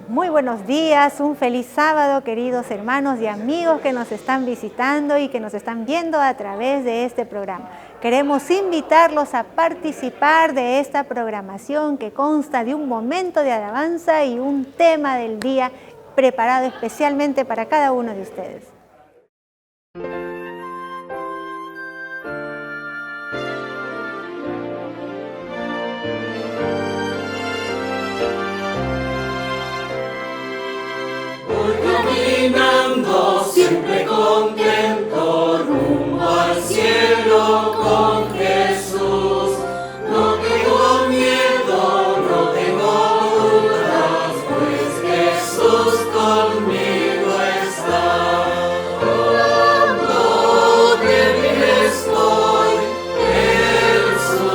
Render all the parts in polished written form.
Muy buenos días, un feliz sábado, queridos hermanos y amigos que nos están visitando y que nos están viendo a través de este programa. Queremos invitarlos a participar de esta programación que consta de un momento de alabanza y un tema del día preparado especialmente para cada uno de ustedes. Caminando siempre contento rumbo al cielo con Jesús. No tengo miedo, no tengo dudas, pues Jesús conmigo está. Cuando débil estoy, Él su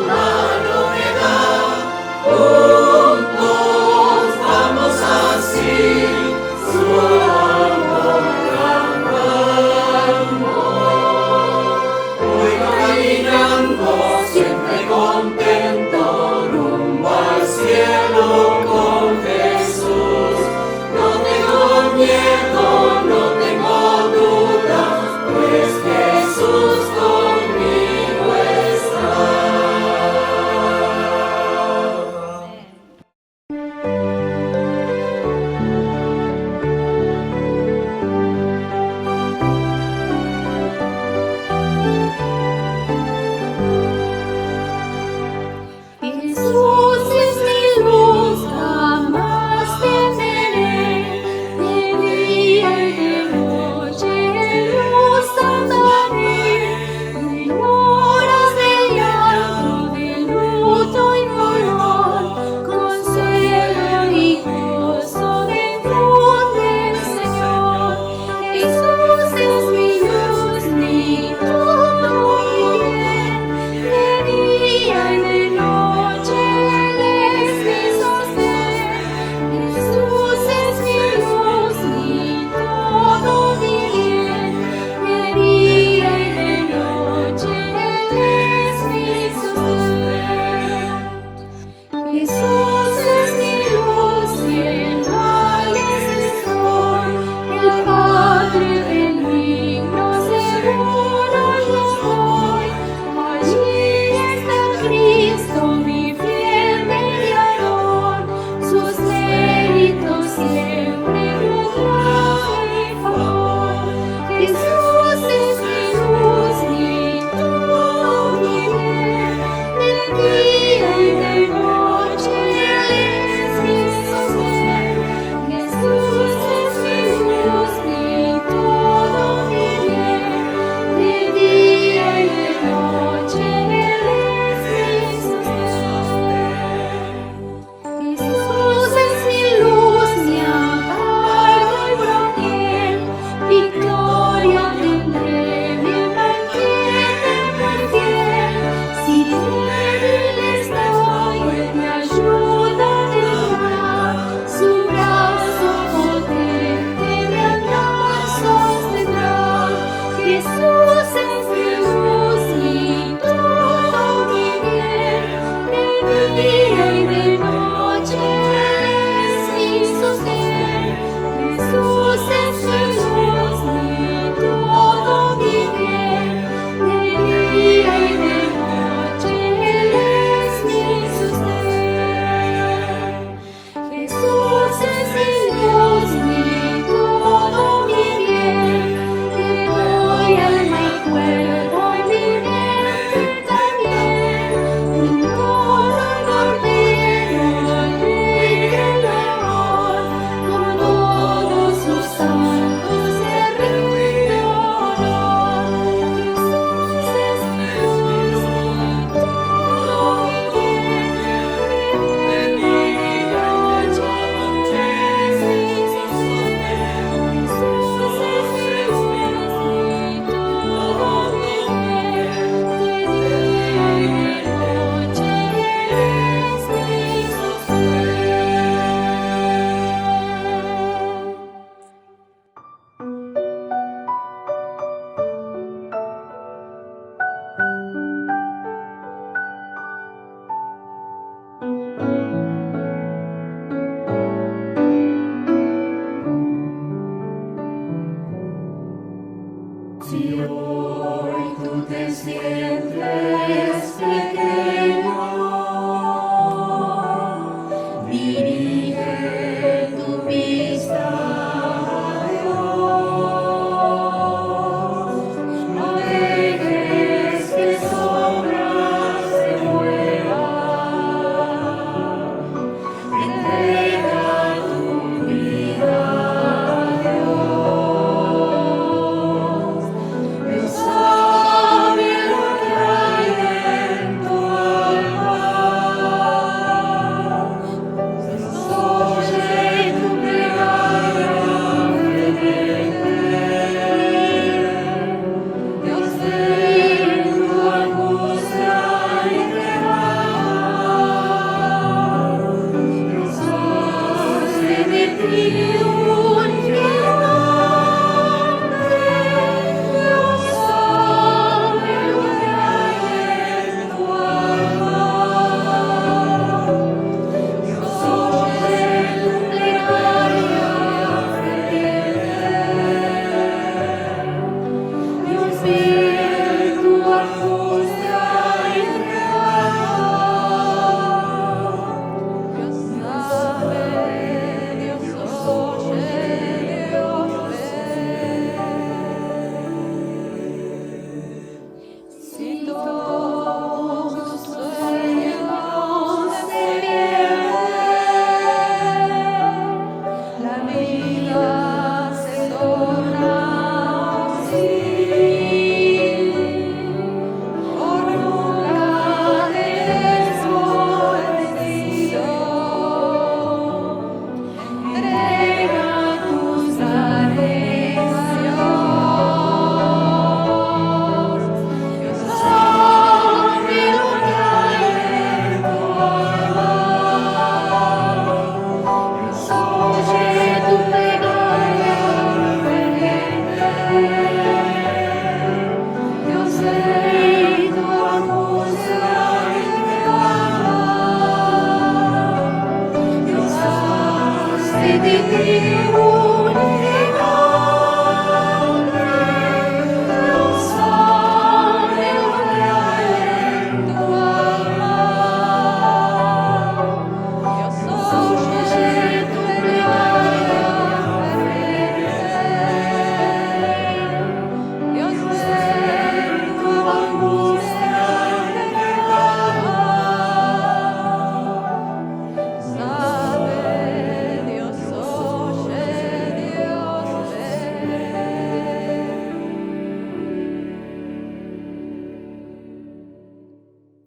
mano me da. Juntos vamos así. Su amor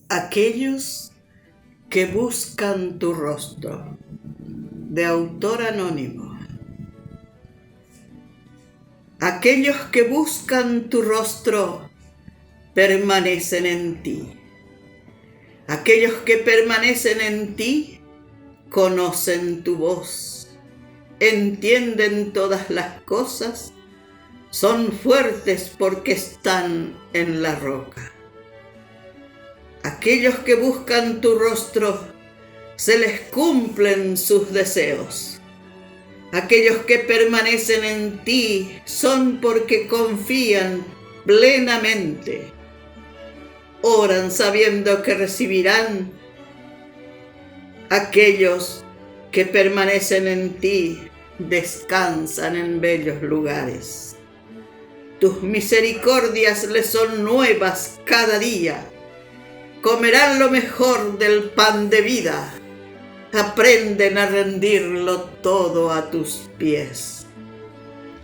Aquellos que buscan tu rostro, de autor anónimo. Aquellos que buscan tu rostro permanecen en ti. Aquellos que permanecen en ti conocen tu voz, entienden todas las cosas, son fuertes porque están en la roca. Aquellos que buscan tu rostro, se les cumplen sus deseos. Aquellos que permanecen en ti son porque confían plenamente. Oran sabiendo que recibirán. Aquellos que permanecen en ti descansan en bellos lugares. Tus misericordias les son nuevas cada día. Comerán lo mejor del pan de vida. Aprenden a rendirlo todo a tus pies.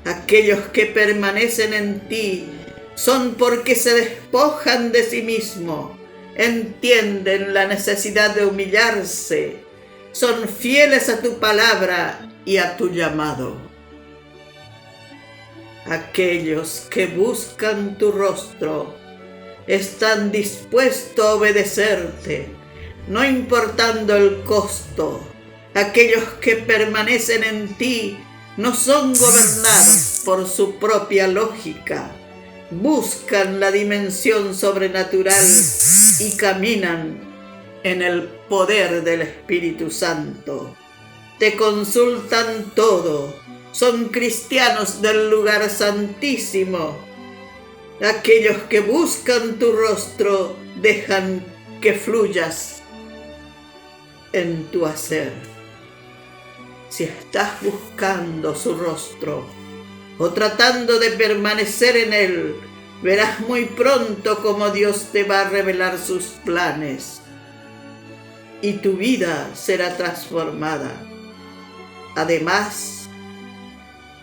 Aquellos que permanecen en ti son porque se despojan de sí mismo, entienden la necesidad de humillarse, son fieles a tu palabra y a tu llamado. Aquellos que buscan tu rostro están dispuestos a obedecerte, no importando el costo. Aquellos que permanecen en ti no son gobernados por su propia lógica, buscan la dimensión sobrenatural y caminan en el poder del Espíritu Santo. Te consultan todo, son cristianos del lugar santísimo. Aquellos que buscan tu rostro dejan que fluyas en tu hacer. Si estás buscando su rostro o tratando de permanecer en él, verás muy pronto cómo Dios te va a revelar sus planes y tu vida será transformada. Además,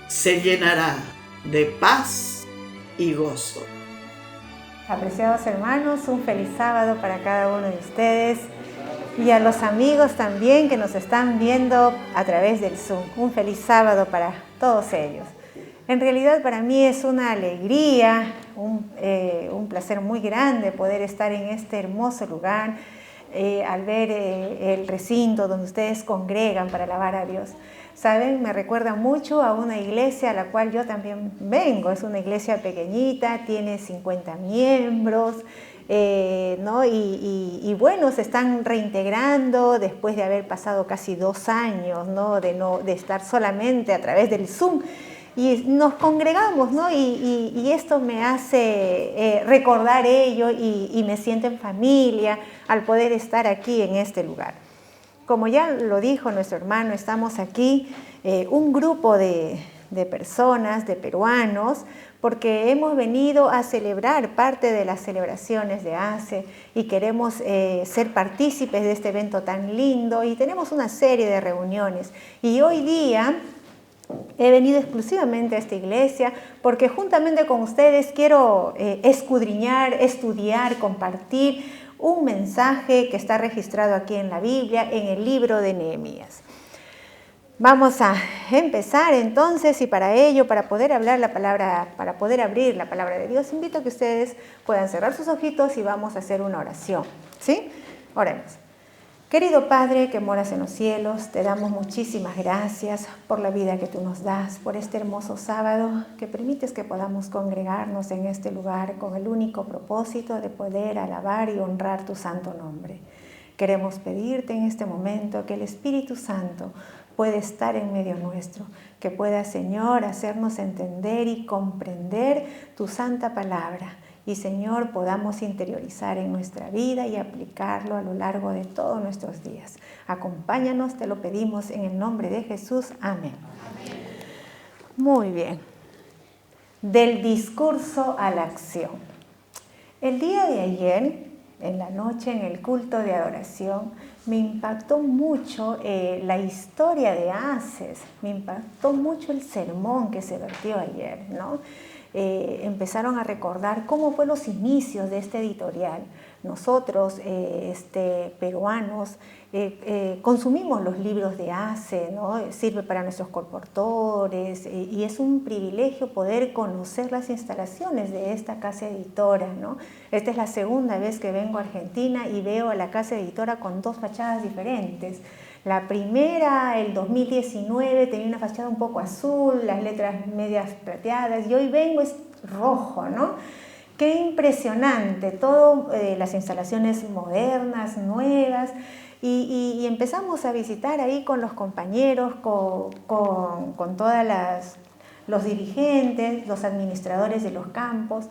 se llenará de paz y gozo. Apreciados hermanos, un feliz sábado para cada uno de ustedes y a los amigos también que nos están viendo a través del Zoom. Un feliz sábado para todos ellos. En realidad para mí es una alegría, un placer muy grande poder estar en este hermoso lugar, al ver el recinto donde ustedes congregan para alabar a Dios. ¿saben? Me recuerda mucho a una iglesia a la cual yo también vengo. Es una iglesia pequeñita, tiene 50 miembros, ¿no? Y bueno, se están reintegrando después de haber pasado casi 2 años, ¿no? De estar solamente a través del Zoom. Y nos congregamos, ¿no? Y esto me hace recordar ello y me siento en familia al poder estar aquí en este lugar. Como ya lo dijo nuestro hermano, estamos aquí un grupo de personas, de peruanos, porque hemos venido a celebrar parte de las celebraciones de ACE y queremos ser partícipes de este evento tan lindo y tenemos una serie de reuniones. Y hoy día he venido exclusivamente a esta iglesia porque juntamente con ustedes quiero escudriñar, estudiar, compartir un mensaje que está registrado aquí en la Biblia, en el libro de Nehemías. Vamos a empezar entonces y para ello, para poder abrir la palabra de Dios, invito a que ustedes puedan cerrar sus ojitos y vamos a hacer una oración, ¿sí? Oremos. Querido Padre que moras en los cielos, te damos muchísimas gracias por la vida que tú nos das, por este hermoso sábado que permites que podamos congregarnos en este lugar con el único propósito de poder alabar y honrar tu santo nombre. Queremos pedirte en este momento que el Espíritu Santo pueda estar en medio nuestro, que pueda, Señor, hacernos entender y comprender tu santa palabra. Y, Señor, podamos interiorizar en nuestra vida y aplicarlo a lo largo de todos nuestros días. Acompáñanos, te lo pedimos en el nombre de Jesús. Amén. Amén. Muy bien. Del discurso a la acción. El día de ayer, en la noche, en el culto de adoración, me impactó mucho la historia de Aces. Me impactó mucho el sermón que se vertió ayer, ¿no? Empezaron a recordar cómo fue los inicios de este editorial. Nosotros, peruanos, consumimos los libros de ACE, ¿no? Sirve para nuestros colportores y es un privilegio poder conocer las instalaciones de esta casa editora, ¿no? Esta es la segunda vez que vengo a Argentina y veo a la casa editora con 2 fachadas diferentes. La primera, el 2019, tenía una fachada un poco azul, las letras medias plateadas, y hoy vengo es rojo, ¿no? Qué impresionante, todo las instalaciones modernas, nuevas, y empezamos a visitar ahí con los compañeros, con todos los dirigentes, los administradores de los campos,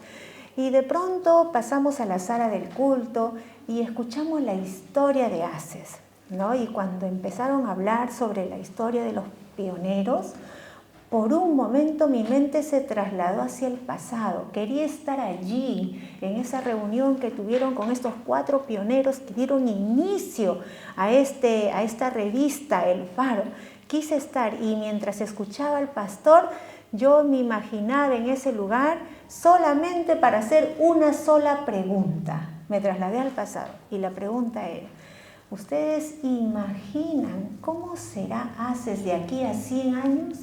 y de pronto pasamos a la sala del culto y escuchamos la historia de Aces, ¿no? Y cuando empezaron a hablar sobre la historia de los pioneros, por un momento mi mente se trasladó hacia el pasado. Quería estar allí, en esa reunión que tuvieron con estos 4 pioneros que dieron inicio a esta revista, El Faro. Quise estar y mientras escuchaba al pastor, yo me imaginaba en ese lugar solamente para hacer una sola pregunta. Me trasladé al pasado y la pregunta era: ¿ustedes imaginan cómo será Aces de aquí a 100 años?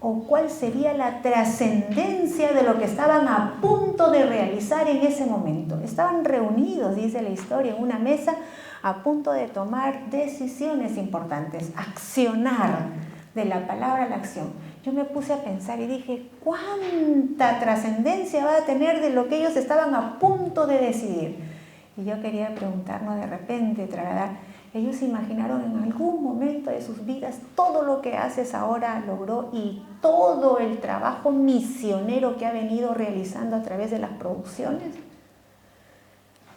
¿O cuál sería la trascendencia de lo que estaban a punto de realizar en ese momento? Estaban reunidos, dice la historia, en una mesa a punto de tomar decisiones importantes, accionar, de la palabra a la acción. Yo me puse a pensar y dije, ¿cuánta trascendencia va a tener de lo que ellos estaban a punto de decidir? Y yo quería preguntarnos de repente, trasladar, ellos imaginaron en algún momento de sus vidas todo lo que Aces ahora logró y todo el trabajo misionero que ha venido realizando a través de las producciones.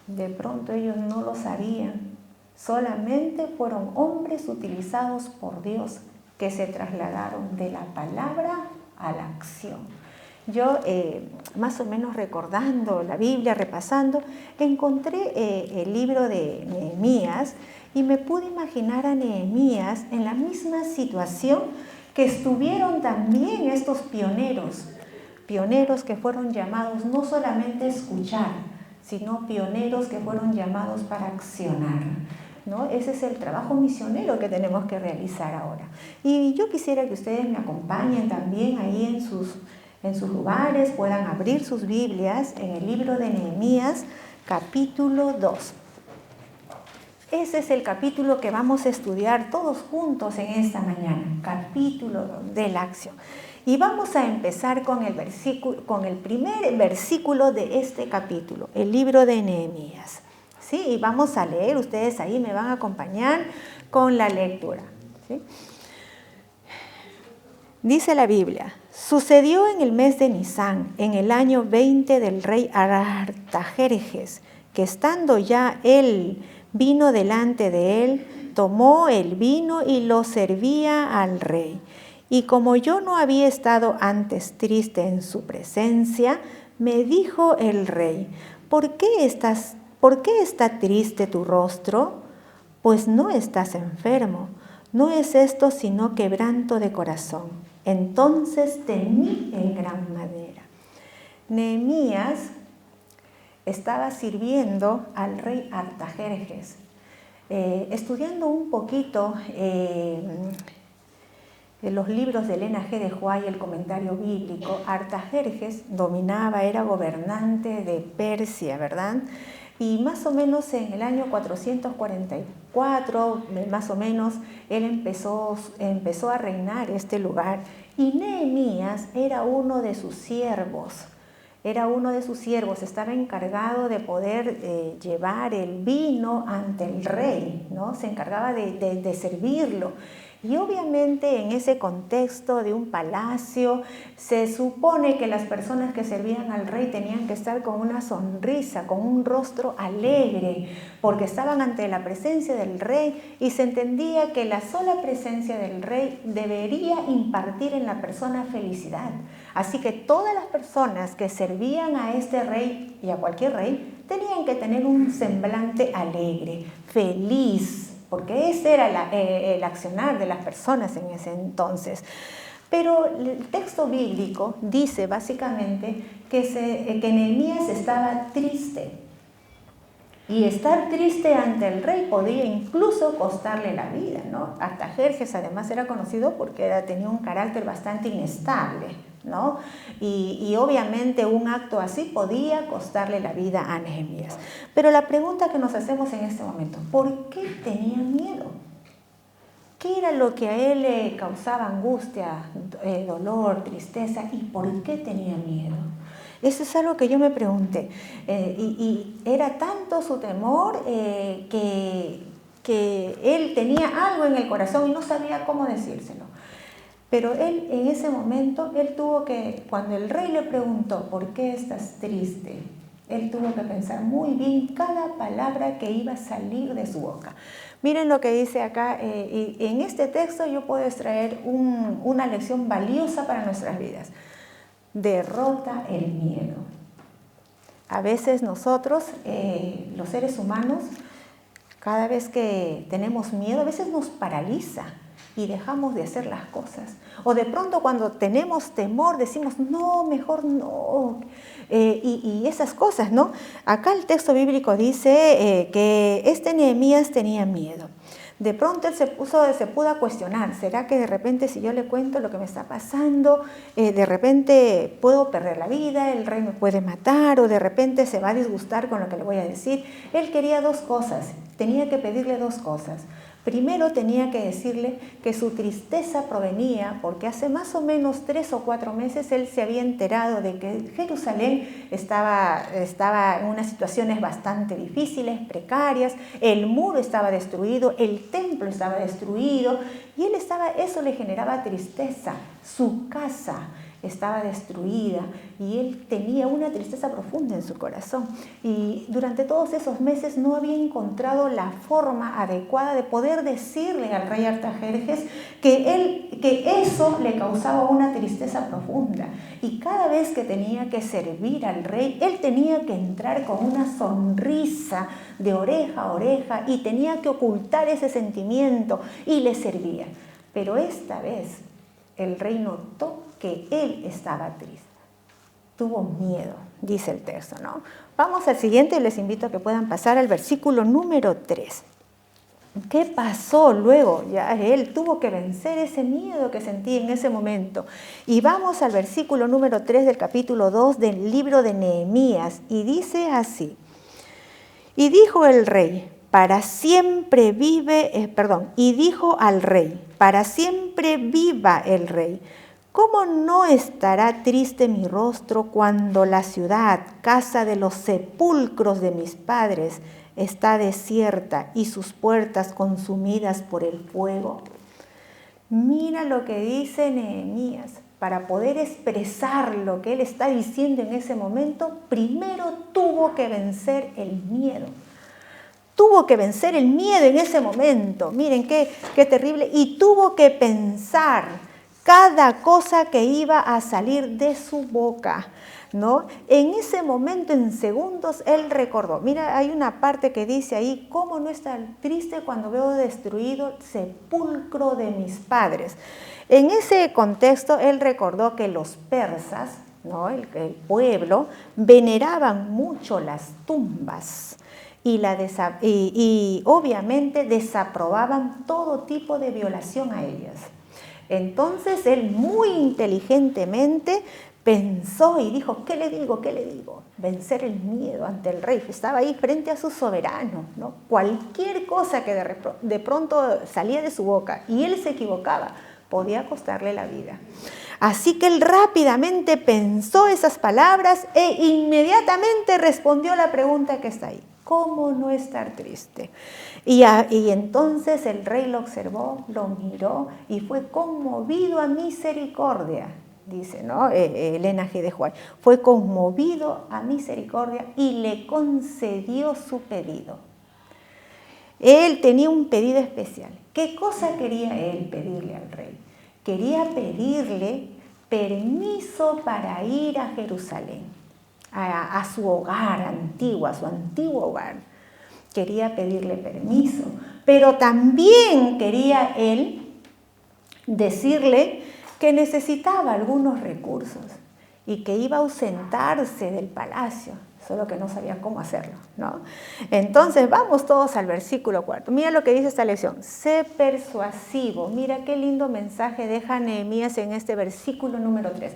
De pronto ellos no lo sabían, solamente fueron hombres utilizados por Dios que se trasladaron de la palabra a la acción. Yo, más o menos recordando la Biblia, repasando, encontré el libro de Nehemías y me pude imaginar a Nehemías en la misma situación que estuvieron también estos pioneros que fueron llamados no solamente a escuchar, sino pioneros que fueron llamados para accionar, ¿no? Ese es el trabajo misionero que tenemos que realizar ahora. Y yo quisiera que ustedes me acompañen también ahí en sus lugares, puedan abrir sus Biblias en el libro de Nehemías, capítulo 2. Ese es el capítulo que vamos a estudiar todos juntos en esta mañana, capítulo de la acción. Y vamos a empezar con el primer versículo de este capítulo, el libro de Nehemías. ¿Sí? Y vamos a leer, ustedes ahí me van a acompañar con la lectura. ¿Sí? Dice la Biblia: sucedió en el mes de Nisán, en el año 20 del rey Artajerjes, que estando ya él vino delante de él, tomó el vino y lo servía al rey. Y como yo no había estado antes triste en su presencia, me dijo el rey: ¿Por qué está triste tu rostro? Pues no estás enfermo, no es esto sino quebranto de corazón. Entonces temí en gran manera. Nehemías estaba sirviendo al rey Artajerjes. Estudiando un poquito los libros de Elena G. de Huay, el comentario bíblico, Artajerjes dominaba, era gobernante de Persia, ¿verdad? Y más o menos en el año 444, más o menos, él empezó a reinar este lugar. Y Nehemías era uno de sus siervos. Estaba encargado de poder llevar el vino ante el rey, ¿no? Se encargaba de servirlo. Y obviamente en ese contexto de un palacio, se supone que las personas que servían al rey tenían que estar con una sonrisa, con un rostro alegre, porque estaban ante la presencia del rey y se entendía que la sola presencia del rey debería impartir en la persona felicidad. Así que todas las personas que servían a este rey y a cualquier rey tenían que tener un semblante alegre, feliz, porque ese era el accionar de las personas en ese entonces. Pero el texto bíblico dice básicamente que Nehemías estaba triste. Y estar triste ante el rey podía incluso costarle la vida, ¿no? Artajerjes además era conocido porque tenía un carácter bastante inestable, ¿no? Y obviamente un acto así podía costarle la vida a Nehemías. Pero la pregunta que nos hacemos en este momento: ¿por qué tenía miedo? ¿Qué era lo que a él le causaba angustia, dolor, tristeza? ¿Y por qué tenía miedo? Eso es algo que yo me pregunté. Y era tanto su temor que él tenía algo en el corazón y no sabía cómo decírselo. Pero él en ese momento, cuando el rey le preguntó: ¿por qué estás triste?, él tuvo que pensar muy bien cada palabra que iba a salir de su boca. Miren lo que dice acá, y en este texto yo puedo extraer una lección valiosa para nuestras vidas. Derrota el miedo. A veces nosotros, los seres humanos, cada vez que tenemos miedo, a veces nos paraliza y dejamos de hacer las cosas. O de pronto cuando tenemos temor decimos: no, mejor no. Y esas cosas, ¿no? Acá el texto bíblico dice que este Nehemías tenía miedo. De pronto él se pudo a cuestionar: ¿será que de repente si yo le cuento lo que me está pasando, de repente puedo perder la vida, el rey me puede matar, o de repente se va a disgustar con lo que le voy a decir? Él quería dos cosas, tenía que pedirle dos cosas. Primero tenía que decirle que su tristeza provenía porque hace más o menos 3 o 4 meses él se había enterado de que Jerusalén estaba en unas situaciones bastante difíciles, precarias, el muro estaba destruido, el templo estaba destruido y eso le generaba tristeza. Su casa estaba destruida y él tenía una tristeza profunda en su corazón. Y durante todos esos meses no había encontrado la forma adecuada de poder decirle al rey Artajerjes que eso le causaba una tristeza profunda. Y cada vez que tenía que servir al rey, él tenía que entrar con una sonrisa de oreja a oreja y tenía que ocultar ese sentimiento y le servía. Pero esta vez el rey notó que él estaba triste. Tuvo miedo, dice el texto, ¿no? Vamos al siguiente y les invito a que puedan pasar al versículo número 3. ¿Qué pasó luego? Ya él tuvo que vencer ese miedo que sentía en ese momento. Y vamos al versículo número 3 del capítulo 2 del libro de Nehemías. Y dice así: y dijo el rey: para siempre vive, y dijo al rey, para siempre viva el rey. ¿Cómo no estará triste mi rostro cuando la ciudad, casa de los sepulcros de mis padres, está desierta y sus puertas consumidas por el fuego? Mira lo que dice Nehemías. Para poder expresar lo que él está diciendo en ese momento, primero tuvo que vencer el miedo. Tuvo que vencer el miedo en ese momento. Miren qué terrible. Y tuvo que pensar cada cosa que iba a salir de su boca, ¿no? En ese momento, en segundos, él recordó. Mira, hay una parte que dice ahí, ¿cómo no estar triste cuando veo destruido el sepulcro de mis padres? En ese contexto, él recordó que los persas, ¿no? el pueblo, veneraban mucho las tumbas y obviamente desaprobaban todo tipo de violación a ellas. Entonces él muy inteligentemente pensó y dijo, ¿qué le digo? ¿Qué le digo? Vencer el miedo ante el rey. Estaba ahí frente a su soberano, ¿no? Cualquier cosa que de pronto salía de su boca y él se equivocaba, podía costarle la vida. Así que él rápidamente pensó esas palabras e inmediatamente respondió la pregunta que está ahí. ¿Cómo no estar triste? Y entonces el rey lo observó, lo miró y fue conmovido a misericordia, dice, ¿no? Elena G. de White. Fue conmovido a misericordia y le concedió su pedido. Él tenía un pedido especial. ¿Qué cosa quería él pedirle al rey? Quería pedirle permiso para ir a Jerusalén. A su hogar antiguo, a su antiguo hogar. Quería pedirle permiso, pero también quería él decirle que necesitaba algunos recursos y que iba a ausentarse del palacio, solo que no sabía cómo hacerlo, ¿no? Entonces vamos todos al versículo 4. Mira lo que dice esta lección. Sé persuasivo. Mira qué lindo mensaje deja Nehemías en este versículo número 3.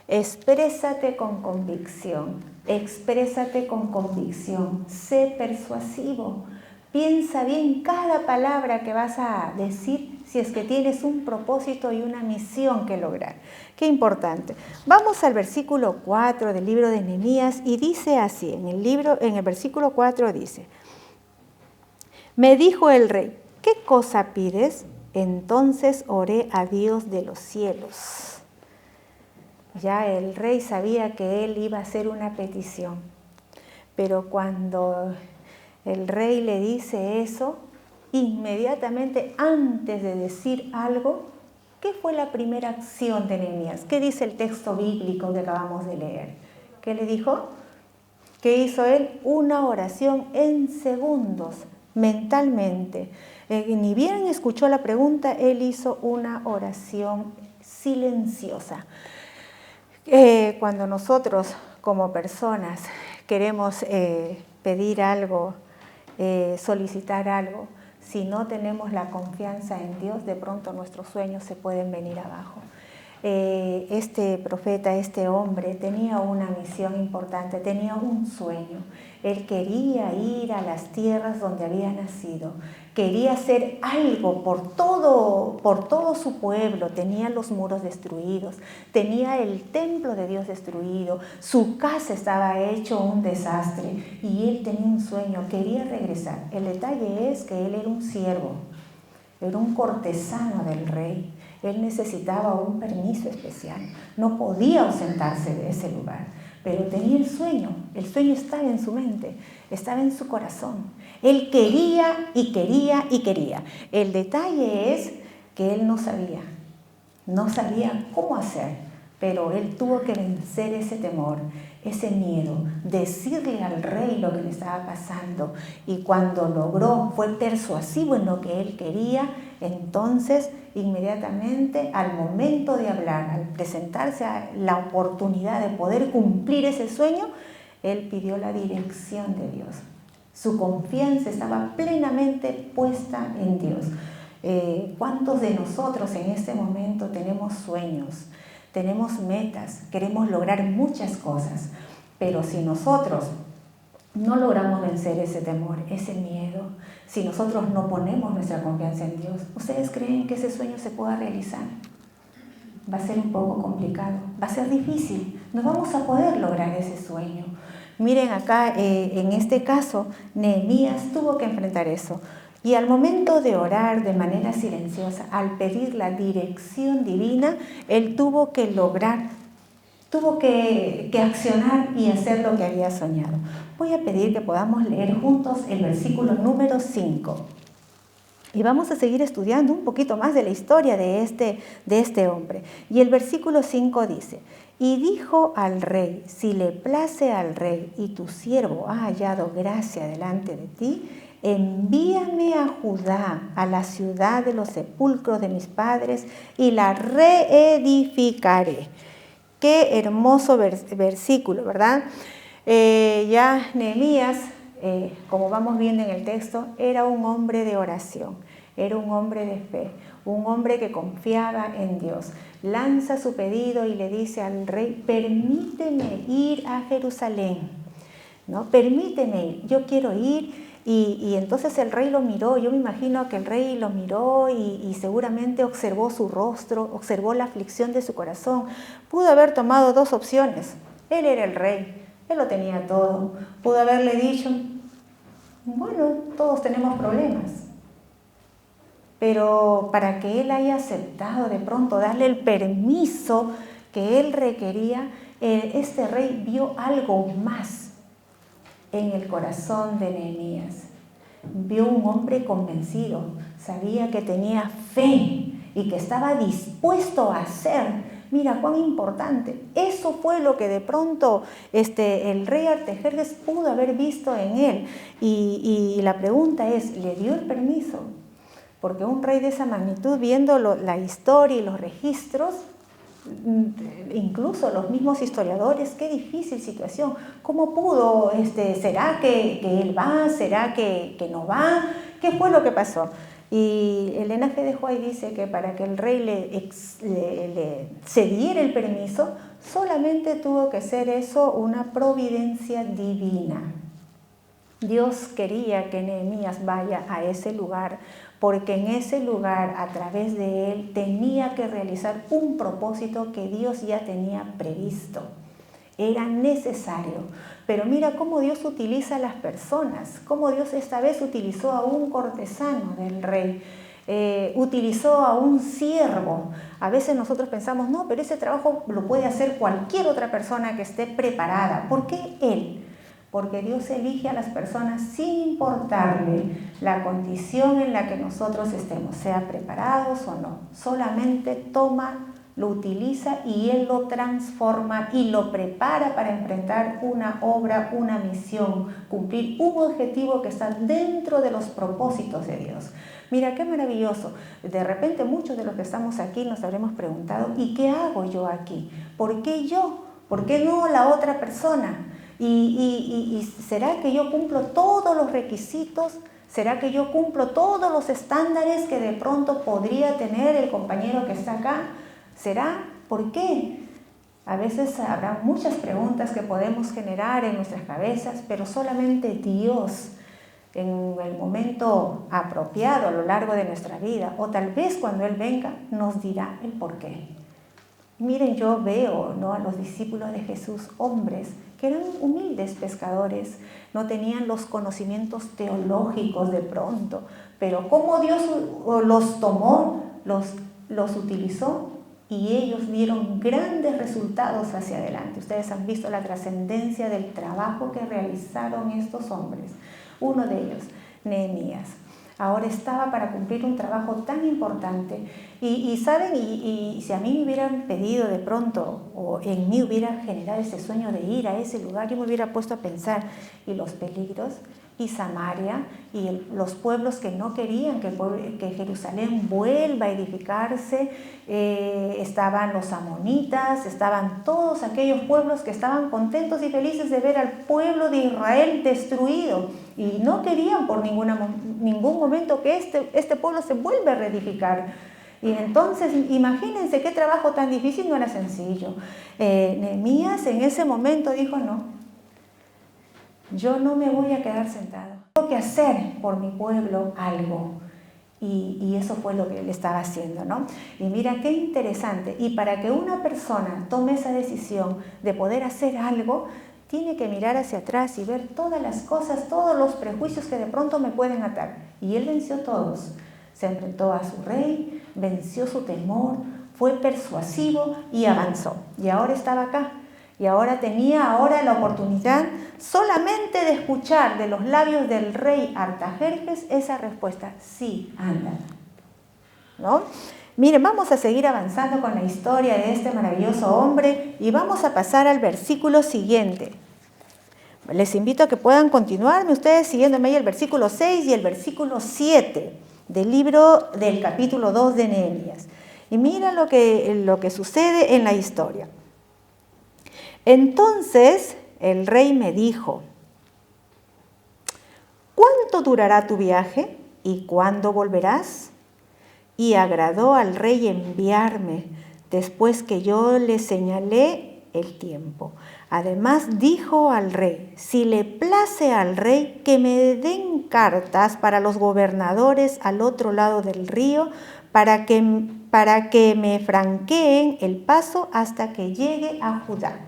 Exprésate con convicción, sé persuasivo, piensa bien cada palabra que vas a decir si es que tienes un propósito y una misión que lograr. Qué importante. Vamos al versículo 4 del libro de Nehemías y dice así, en el versículo 4 dice, me dijo el rey, ¿qué cosa pides? Entonces oré a Dios de los cielos. Ya el rey sabía que él iba a hacer una petición, pero cuando el rey le dice eso, inmediatamente antes de decir algo, ¿qué fue la primera acción de Nehemías? ¿Qué dice el texto bíblico que acabamos de leer? ¿Qué le dijo? ¿Qué hizo él? Una oración en segundos, mentalmente. Ni bien escuchó la pregunta, él hizo una oración silenciosa. Cuando nosotros como personas queremos pedir algo, solicitar algo, si no tenemos la confianza en Dios, de pronto nuestros sueños se pueden venir abajo. Este profeta, este hombre, tenía una misión importante, tenía un sueño. Él quería ir a las tierras donde había nacido, quería hacer algo por todo su pueblo. Tenía los muros destruidos, tenía el templo de Dios destruido, su casa estaba hecho un desastre y él tenía un sueño, quería regresar. El detalle es que él era un siervo, era un cortesano del rey. Él necesitaba un permiso especial, no podía ausentarse de ese lugar, pero tenía el sueño estaba en su mente, estaba en su corazón. Él quería y quería y quería. El detalle es que él no sabía cómo hacer, pero él tuvo que vencer ese temor, ese miedo, decirle al rey lo que le estaba pasando, y cuando logró, fue persuasivo en lo que él quería, entonces inmediatamente al momento de hablar, al presentarse a la oportunidad de poder cumplir ese sueño, él pidió la dirección de Dios. Su confianza estaba plenamente puesta en Dios. ¿Cuántos de nosotros en este momento tenemos sueños, tenemos metas, queremos lograr muchas cosas? Pero si nosotros no logramos vencer ese temor, ese miedo, si nosotros no ponemos nuestra confianza en Dios. ¿Ustedes creen que ese sueño se pueda realizar? Va a ser un poco complicado, va a ser difícil, no vamos a poder lograr ese sueño. Miren acá, en este caso, Nehemías tuvo que enfrentar eso. Y al momento de orar de manera silenciosa, al pedir la dirección divina, él tuvo que lograr, tuvo que accionar y hacer lo que había soñado. Voy a pedir que podamos leer juntos el versículo número 5. Y vamos a seguir estudiando un poquito más de la historia de este hombre. Y el versículo 5 dice: y dijo al rey: si le place al rey y tu siervo ha hallado gracia delante de ti, envíame a Judá, a la ciudad de los sepulcros de mis padres, y la reedificaré. Qué hermoso versículo, ¿verdad? Ya Nehemías, como vamos viendo en el texto, era un hombre de oración, era un hombre de fe, un hombre que confiaba en Dios. Lanza su pedido y le dice al rey: permíteme ir a Jerusalén, ¿no? Permíteme ir, yo quiero ir. Y entonces el rey lo miró, yo me imagino que el rey lo miró y seguramente observó su rostro, observó la aflicción de su corazón. Pudo haber tomado dos opciones. Él era el rey, él lo tenía todo. Pudo haberle dicho: bueno, todos tenemos problemas. Pero para que él haya aceptado de pronto darle el permiso que él requería, este rey vio algo más en el corazón de Nehemías. Vio un hombre convencido, sabía que tenía fe y que estaba dispuesto a hacer. Mira cuán importante. Eso fue lo que de pronto el rey Artajerjes pudo haber visto en él. Y la pregunta es, ¿le dio el permiso? Porque un rey de esa magnitud, viendo la historia y los registros, incluso los mismos historiadores, qué difícil situación. ¿Cómo pudo? ¿Será que él va? ¿Será que no va? ¿Qué fue lo que pasó? Y Elena G. de Huay dice que para que el rey le cediera el permiso, solamente tuvo que ser eso una providencia divina. Dios quería que Nehemías vaya a ese lugar, porque en ese lugar, a través de él, tenía que realizar un propósito que Dios ya tenía previsto. Era necesario. Pero mira cómo Dios utiliza a las personas, cómo Dios esta vez utilizó a un cortesano del rey, utilizó a un siervo. A veces nosotros pensamos, no, pero ese trabajo lo puede hacer cualquier otra persona que esté preparada. ¿Por qué él? Porque Dios elige a las personas sin importarle la condición en la que nosotros estemos, sea preparados o no. Solamente toma, lo utiliza y Él lo transforma y lo prepara para enfrentar una obra, una misión, cumplir un objetivo que está dentro de los propósitos de Dios. Mira qué maravilloso. De repente muchos de los que estamos aquí nos habremos preguntado: ¿y qué hago yo aquí? ¿Por qué yo? ¿Por qué no la otra persona? ¿Y será que yo cumplo todos los requisitos? ¿Será que yo cumplo todos los estándares que de pronto podría tener el compañero que está acá? ¿Será? ¿Por qué? A veces habrá muchas preguntas que podemos generar en nuestras cabezas, pero solamente Dios, en el momento apropiado a lo largo de nuestra vida, o tal vez cuando Él venga, nos dirá el por qué. Miren, yo veo, ¿no?, a los discípulos de Jesús, hombres que eran humildes pescadores, no tenían los conocimientos teológicos de pronto, pero cómo Dios los tomó, los utilizó y ellos dieron grandes resultados hacia adelante. Ustedes han visto la trascendencia del trabajo que realizaron estos hombres. Uno de ellos, Nehemías, ahora estaba para cumplir un trabajo tan importante. Y saben, y si a mí me hubieran pedido de pronto, o en mí hubiera generado ese sueño de ir a ese lugar, yo me hubiera puesto a pensar, y los peligros, y Samaria, y los pueblos que no querían que Jerusalén vuelva a edificarse, estaban los amonitas, estaban todos aquellos pueblos que estaban contentos y felices de ver al pueblo de Israel destruido, y no querían por ningún momento que este pueblo se vuelva a reedificar. Y entonces, imagínense qué trabajo tan difícil, no era sencillo. Nehemías en ese momento dijo: no, yo no me voy a quedar sentado. Tengo que hacer por mi pueblo algo. Y eso fue lo que él estaba haciendo, ¿no? Y mira qué interesante. Y para que una persona tome esa decisión de poder hacer algo, tiene que mirar hacia atrás y ver todas las cosas, todos los prejuicios que de pronto me pueden atar. Y él venció todos. Se enfrentó a su rey, venció su temor, fue persuasivo y avanzó. Y ahora estaba acá. Y ahora tenía la oportunidad solamente de escuchar de los labios del rey Artajerjes esa respuesta: sí, anda, ¿no? Miren, vamos a seguir avanzando con la historia de este maravilloso hombre y vamos a pasar al versículo siguiente. Les invito a que puedan continuarme ustedes siguiéndome ahí el versículo 6 y el versículo 7 del libro del capítulo 2 de Nehemías. Y mira lo que sucede en la historia. Entonces el rey me dijo: ¿cuánto durará tu viaje y cuándo volverás? Y agradó al rey enviarme después que yo le señalé el tiempo. Además dijo al rey: si le place al rey que me den cartas para los gobernadores al otro lado del río, para que me franqueen el paso hasta que llegue a Judá.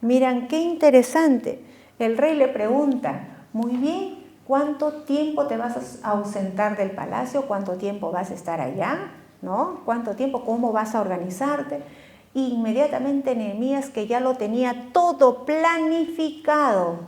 Miran qué interesante. El rey le pregunta: muy bien, ¿cuánto tiempo te vas a ausentar del palacio? ¿Cuánto tiempo vas a estar allá? ¿No? ¿Cuánto tiempo? ¿Cómo vas a organizarte? Inmediatamente Nehemías, que ya lo tenía todo planificado.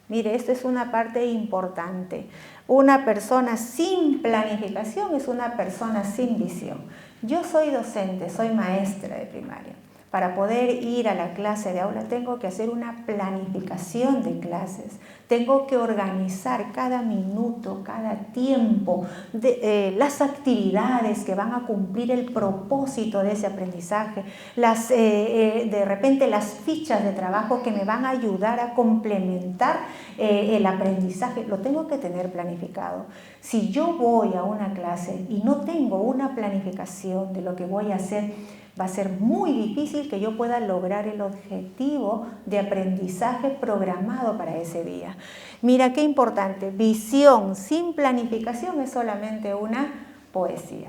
Mire, esto es una parte importante. Una persona sin planificación es una persona sin visión. Yo soy docente, soy maestra de primaria. Para poder ir a la clase de aula tengo que hacer una planificación de clases. Tengo que organizar cada minuto, cada tiempo, las actividades que van a cumplir el propósito de ese aprendizaje, de repente las fichas de trabajo que me van a ayudar a complementar el aprendizaje. Lo tengo que tener planificado. Si yo voy a una clase y no tengo una planificación de lo que voy a hacer, va a ser muy difícil que yo pueda lograr el objetivo de aprendizaje programado para ese día. Mira qué importante, visión sin planificación es solamente una poesía.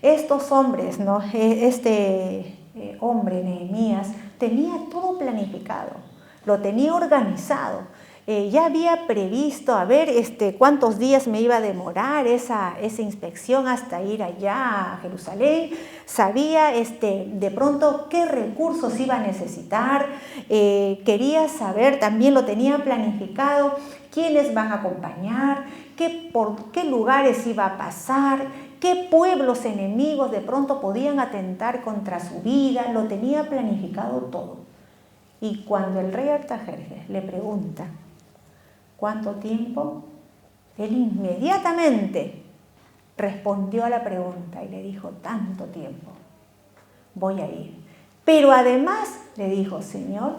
Estos hombres, ¿no? Este hombre, Nehemías, tenía todo planificado, lo tenía organizado. Ya había previsto a ver cuántos días me iba a demorar esa inspección hasta ir allá a Jerusalén. Sabía de pronto qué recursos iba a necesitar. Quería saber, también lo tenía planificado, quiénes van a acompañar, por qué lugares iba a pasar, qué pueblos enemigos de pronto podían atentar contra su vida. Lo tenía planificado todo. Y cuando el rey Artajerjes le pregunta ¿cuánto tiempo?, él inmediatamente respondió a la pregunta y le dijo: tanto tiempo, voy a ir. Pero además le dijo: Señor,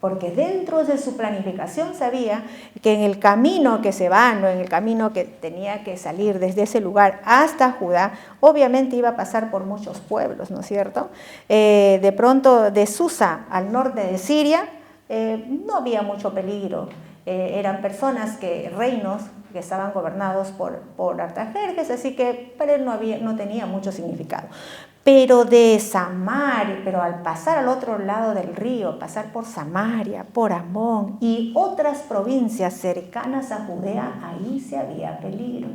porque dentro de su planificación sabía que en el camino que se va, no en el camino que tenía que salir desde ese lugar hasta Judá, obviamente iba a pasar por muchos pueblos, ¿no es cierto? De pronto de Susa al norte de Siria no había mucho peligro. Eran personas reinos que estaban gobernados por Artajerjes, así que para él no tenía mucho significado. Pero de Samaria, pero al pasar al otro lado del río, pasar por Samaria, por Amón y otras provincias cercanas a Judea, ahí sí había peligro.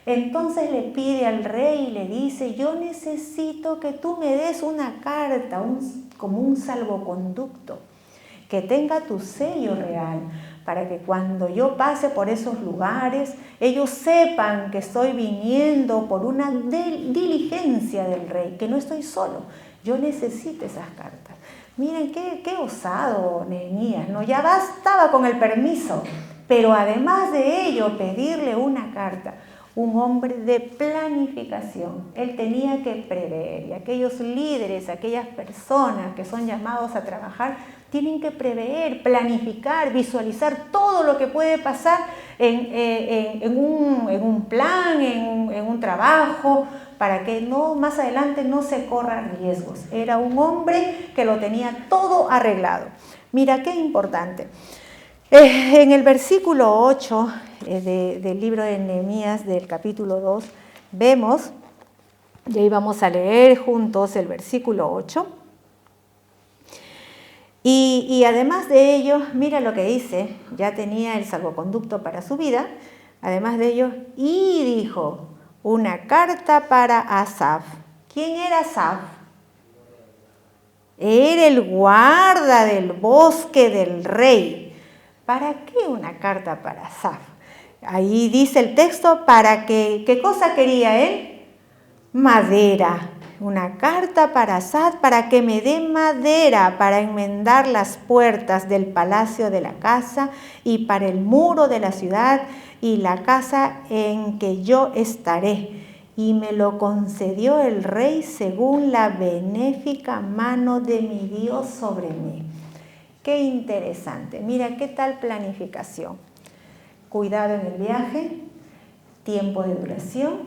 Entonces le pide al rey y le dice: yo necesito que tú me des una carta, como un salvoconducto, que tenga tu sello real, para que cuando yo pase por esos lugares, ellos sepan que estoy viniendo por una diligencia del rey, que no estoy solo. Yo necesito esas cartas. Miren qué osado Nehemías, ¿no? Ya bastaba con el permiso, pero además de ello pedirle una carta. Un hombre de planificación. Él tenía que prever, y aquellos líderes, aquellas personas que son llamados a trabajar, tienen que prever, planificar, visualizar todo lo que puede pasar en un plan, en un trabajo, para que más adelante no se corran riesgos. Era un hombre que lo tenía todo arreglado. Mira qué importante. En el versículo 8 del libro de Nehemías, del capítulo 2, vemos, y ahí vamos a leer juntos el versículo 8, y además de ello, mira lo que dice, ya tenía el salvoconducto para su vida, además de ello, y dijo, una carta para Asaf. ¿Quién era Asaf? Era el guarda del bosque del rey. ¿Para qué una carta para Asaf? Ahí dice el texto, para que, ¿qué cosa quería él? Madera. Una carta para Asaf para que me dé madera para enmendar las puertas del palacio de la casa y para el muro de la ciudad y la casa en que yo estaré. Y me lo concedió el rey según la benéfica mano de mi Dios sobre mí. Qué interesante. Mira, qué tal planificación. Cuidado en el viaje, tiempo de duración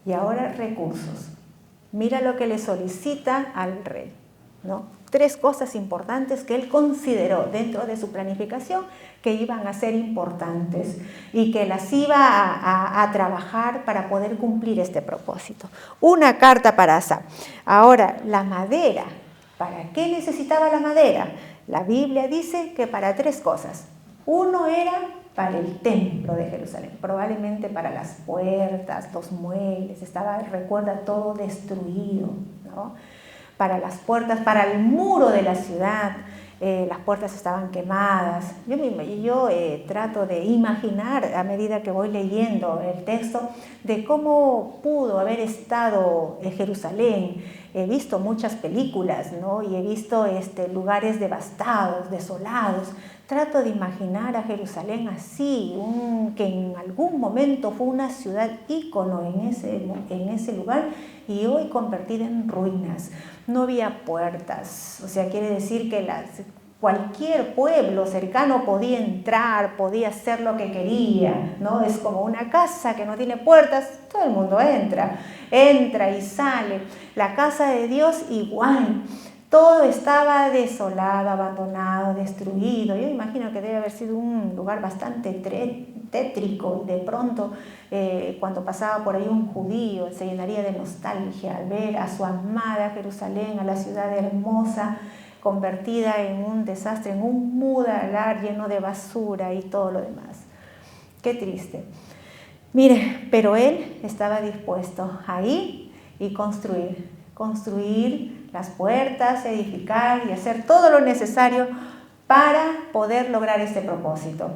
y ahora recursos. Mira lo que le solicita al rey, ¿no? 3 cosas importantes que él consideró dentro de su planificación que iban a ser importantes y que las iba a trabajar para poder cumplir este propósito. Una carta para Asaf. Ahora, la madera. ¿Para qué necesitaba la madera? La Biblia dice que para 3 cosas. Uno era para el templo de Jerusalén, probablemente para las puertas, los muebles, recuerda, todo destruido, ¿no? Para las puertas, para el muro de la ciudad, las puertas estaban quemadas. Yo trato de imaginar a medida que voy leyendo el texto de cómo pudo haber estado Jerusalén. He visto muchas películas, ¿no? Y he visto lugares devastados, desolados. Trato de imaginar a Jerusalén así, que en algún momento fue una ciudad ícono en ese lugar y hoy convertida en ruinas. No había puertas, o sea, quiere decir que cualquier pueblo cercano podía entrar, podía hacer lo que quería, ¿no? Es como una casa que no tiene puertas, todo el mundo entra y sale. La casa de Dios igual. Todo estaba desolado, abandonado, destruido. Yo imagino que debe haber sido un lugar bastante tétrico. De pronto, cuando pasaba por ahí un judío, se llenaría de nostalgia al ver a su amada Jerusalén, a la ciudad hermosa, convertida en un desastre, en un mudalar lleno de basura y todo lo demás. Qué triste. Mire, pero él estaba dispuesto a ir y construir las puertas, edificar y hacer todo lo necesario para poder lograr este propósito.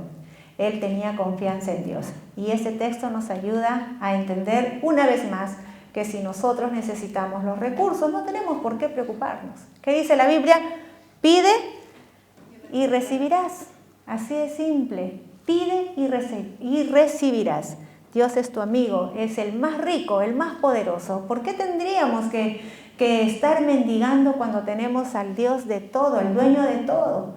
Él tenía confianza en Dios. Y este texto nos ayuda a entender una vez más que si nosotros necesitamos los recursos, no tenemos por qué preocuparnos. ¿Qué dice la Biblia? Pide y recibirás. Así de simple. Pide y recibirás. Dios es tu amigo, es el más rico, el más poderoso. ¿Por qué tendríamos que estar mendigando cuando tenemos al Dios de todo, el dueño de todo?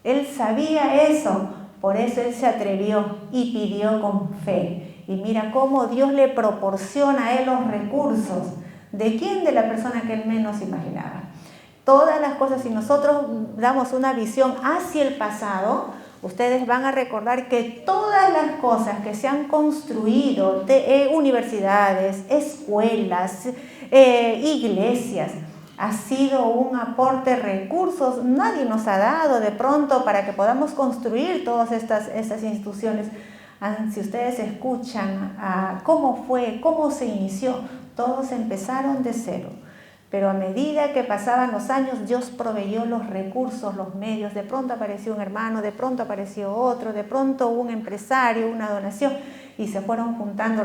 Él sabía eso, por eso él se atrevió y pidió con fe. Y mira cómo Dios le proporciona a él los recursos. ¿De quién? De la persona que él menos imaginaba. Todas las cosas, si nosotros damos una visión hacia el pasado, ustedes van a recordar que todas las cosas que se han construido, universidades, escuelas, iglesias, ha sido un aporte de recursos. Nadie nos ha dado de pronto para que podamos construir todas estas instituciones. Si ustedes escuchan cómo fue, cómo se inició, todos empezaron de cero. Pero a medida que pasaban los años, Dios proveyó los recursos, los medios. De pronto apareció un hermano, de pronto apareció otro, de pronto un empresario, una donación. Y se fueron juntando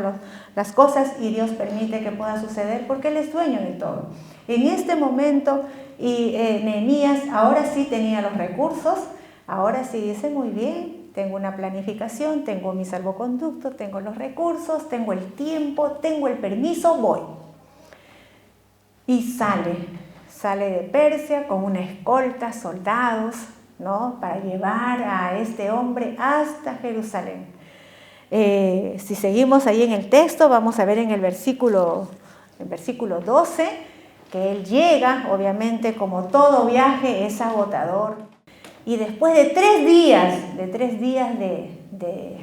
las cosas y Dios permite que pueda suceder porque Él es dueño de todo. En este momento, Nehemías ahora sí tenía los recursos. Ahora sí dice, muy bien, tengo una planificación, tengo mi salvoconducto, tengo los recursos, tengo el tiempo, tengo el permiso, voy. Y sale de Persia con una escolta, soldados, ¿no? Para llevar a este hombre hasta Jerusalén. Si seguimos ahí en el texto, vamos a ver en el versículo 12, que él llega, obviamente como todo viaje es agotador. Y después de 3 días, de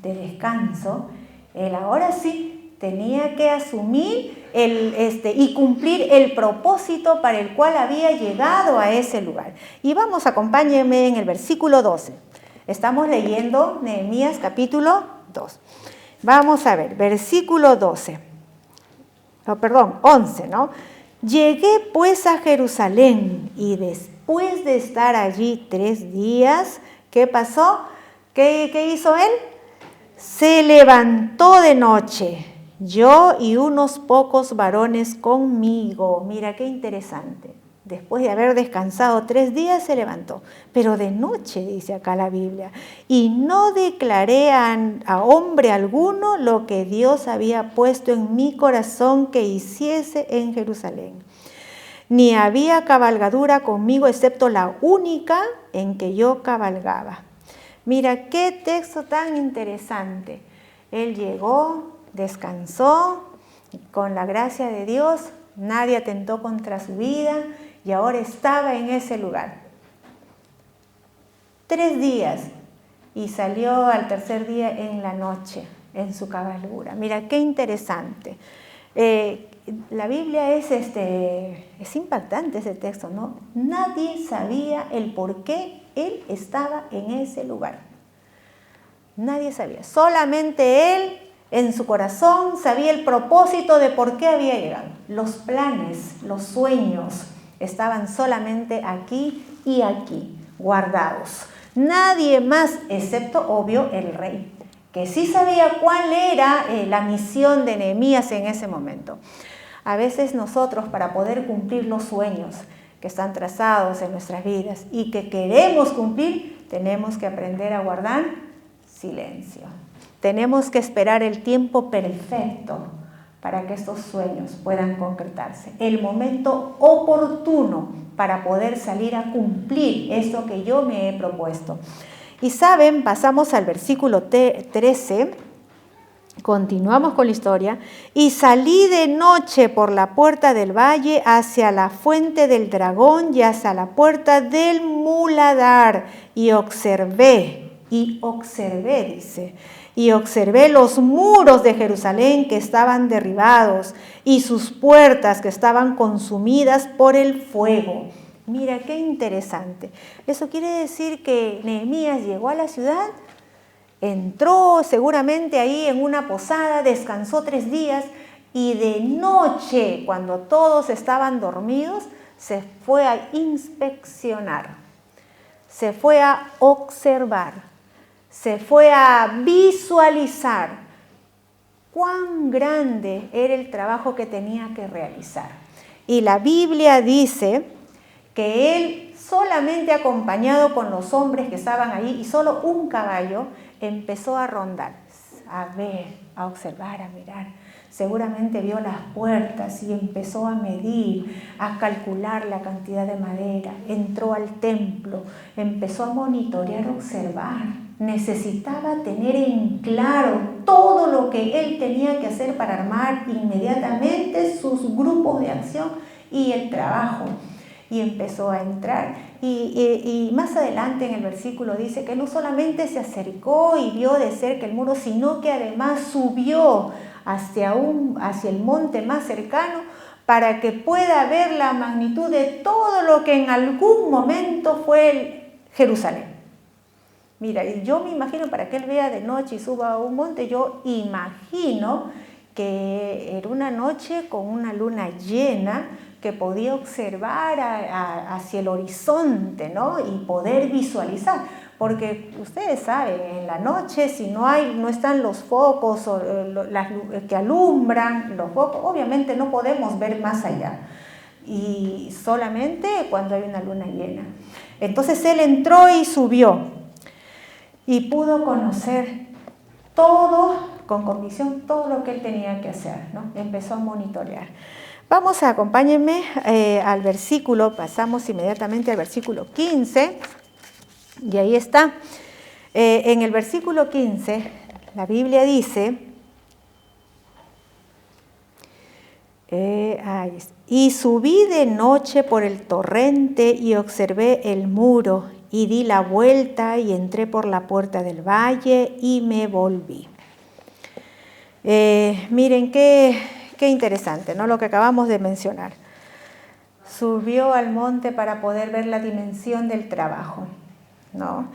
descanso, él ahora sí tenía que asumir y cumplir el propósito para el cual había llegado a ese lugar. Y vamos, acompáñenme en el versículo 12. Estamos leyendo Nehemías capítulo 2. Vamos a ver, versículo 11, ¿no? Llegué pues a Jerusalén y después de estar allí 3 días, ¿qué pasó? ¿Qué hizo él? Se levantó de noche, yo y unos pocos varones conmigo. Mira qué interesante. Después de haber descansado 3 días se levantó, pero de noche, dice acá la Biblia, y no declaré a hombre alguno lo que Dios había puesto en mi corazón que hiciese en Jerusalén. Ni había cabalgadura conmigo excepto la única en que yo cabalgaba. Mira qué texto tan interesante. Él llegó, descansó, con la gracia de Dios, nadie atentó contra su vida y ahora estaba en ese lugar. 3 días y salió al tercer día en la noche en su cabalgura. Mira qué interesante. La Biblia es impactante ese texto, ¿no? Nadie sabía el por qué él estaba en ese lugar. Nadie sabía. Solamente él en su corazón sabía el propósito de por qué había llegado. Los planes, los sueños estaban solamente aquí y aquí, guardados. Nadie más, excepto, obvio, el rey, que sí sabía cuál era la misión de Nehemías en ese momento. A veces nosotros, para poder cumplir los sueños que están trazados en nuestras vidas y que queremos cumplir, tenemos que aprender a guardar silencio. Tenemos que esperar el tiempo perfecto para que estos sueños puedan concretarse. El momento oportuno para poder salir a cumplir eso que yo me he propuesto. Y saben, pasamos al versículo 13, continuamos con la historia. Y salí de noche por la puerta del valle hacia la fuente del dragón y hacia la puerta del muladar. Y observé, dice, y observé los muros de Jerusalén que estaban derribados y sus puertas que estaban consumidas por el fuego. Mira qué interesante. Eso quiere decir que Nehemías llegó a la ciudad, entró seguramente ahí en una posada, descansó 3 días y de noche, cuando todos estaban dormidos, se fue a inspeccionar, se fue a observar, se fue a visualizar cuán grande era el trabajo que tenía que realizar. Y la Biblia dice que él, solamente acompañado con los hombres que estaban ahí y solo un caballo, empezó a rondar, a ver, a observar, a mirar. Seguramente vio las puertas y empezó a medir, a calcular la cantidad de madera. Entró al templo, empezó a monitorear, a observar. Necesitaba tener en claro todo lo que él tenía que hacer para armar inmediatamente sus grupos de acción y el trabajo. Y empezó a entrar. Y más adelante en el versículo dice que no solamente se acercó y vio de cerca el muro, sino que además subió hacia el monte más cercano para que pueda ver la magnitud de todo lo que en algún momento fue Jerusalén. Mira, yo me imagino, para que él vea de noche y suba a un monte, yo imagino que era una noche con una luna llena, que podía observar hacia el horizonte, ¿no? Y poder visualizar, porque ustedes saben, en la noche si no están los focos o que alumbran los focos, obviamente no podemos ver más allá, y solamente cuando hay una luna llena. Entonces él entró y subió y pudo conocer todo, con convicción, todo lo que él tenía que hacer, ¿no? Empezó a monitorear. Vamos, acompáñenme al versículo, pasamos inmediatamente al versículo 15, y ahí está. En el versículo 15, la Biblia dice, y subí de noche por el torrente y observé el muro, y di la vuelta y entré por la puerta del valle y me volví. Miren qué interesante, ¿no? Lo que acabamos de mencionar. Subió al monte para poder ver la dimensión del trabajo, ¿no?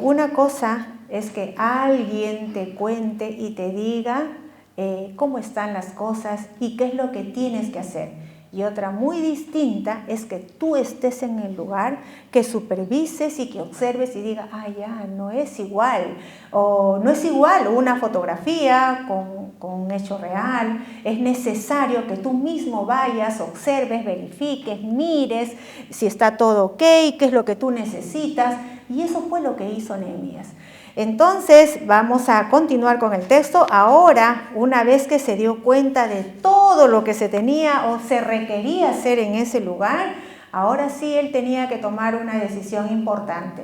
Una cosa es que alguien te cuente y te diga cómo están las cosas y qué es lo que tienes que hacer. Y otra muy distinta es que tú estés en el lugar, que supervises y que observes y digas, ya, no es igual. O no es igual una fotografía con un hecho real. Es necesario que tú mismo vayas, observes, verifiques, mires si está todo ok, qué es lo que tú necesitas. Y eso fue lo que hizo Nehemías. Entonces vamos a continuar con el texto. Ahora, una vez que se dio cuenta de todo lo que se tenía o se requería hacer en ese lugar, ahora sí él tenía que tomar una decisión importante.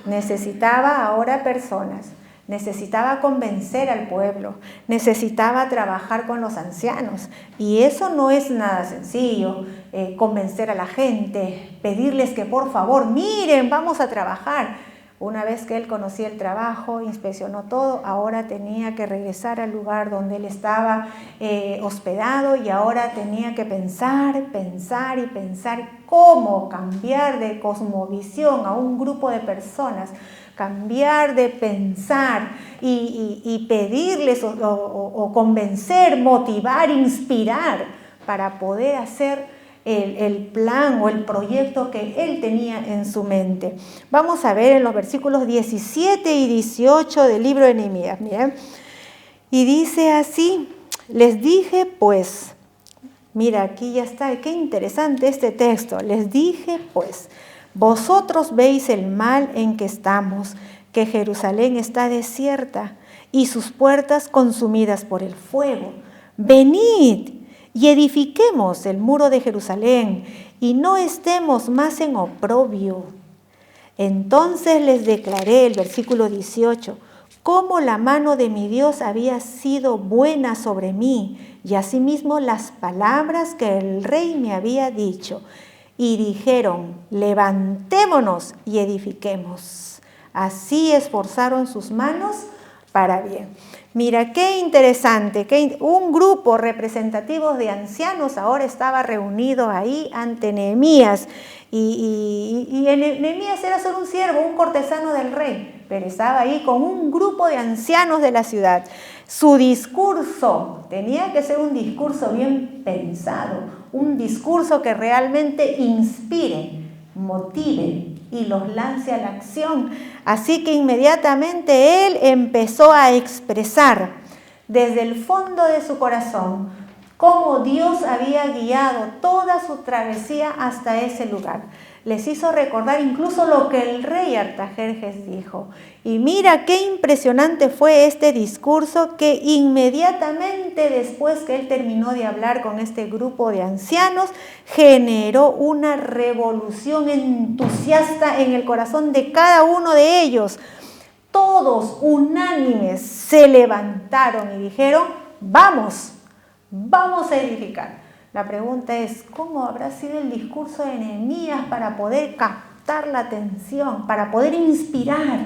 Necesitaba ahora personas, necesitaba convencer al pueblo, necesitaba trabajar con los ancianos. Y eso no es nada sencillo, convencer a la gente, pedirles que por favor, miren, vamos a trabajar. Una vez que él conocía el trabajo, inspeccionó todo, ahora tenía que regresar al lugar donde él estaba hospedado y ahora tenía que pensar cómo cambiar de cosmovisión a un grupo de personas, cambiar de pensar y pedirles o convencer, motivar, inspirar para poder hacer el plan o el proyecto que él tenía en su mente. Vamos a ver en los versículos 17 y 18 del libro de Nehemías. Miren. Y dice así, les dije pues, mira aquí ya está, qué interesante este texto. Les dije pues, vosotros veis el mal en que estamos, que Jerusalén está desierta y sus puertas consumidas por el fuego. Venid y edifiquemos el muro de Jerusalén, y no estemos más en oprobio. Entonces les declaré, el versículo 18, cómo la mano de mi Dios había sido buena sobre mí, y asimismo las palabras que el rey me había dicho. Y dijeron, levantémonos y edifiquemos. Así esforzaron sus manos para bien. Mira, qué interesante, que un grupo representativo de ancianos ahora estaba reunido ahí ante Nehemías. Y Nehemías era solo un siervo, un cortesano del rey, pero estaba ahí con un grupo de ancianos de la ciudad. Su discurso tenía que ser un discurso bien pensado, un discurso que realmente inspire, motive y los lance a la acción. Así que inmediatamente él empezó a expresar desde el fondo de su corazón cómo Dios había guiado toda su travesía hasta ese lugar. Les hizo recordar incluso lo que el rey Artajerjes dijo. Y mira qué impresionante fue este discurso, que inmediatamente después que él terminó de hablar con este grupo de ancianos, generó una revolución entusiasta en el corazón de cada uno de ellos. Todos unánimes se levantaron y dijeron, vamos a edificar. La pregunta es, ¿cómo habrá sido el discurso de Nehemías para poder captar la atención, para poder inspirar,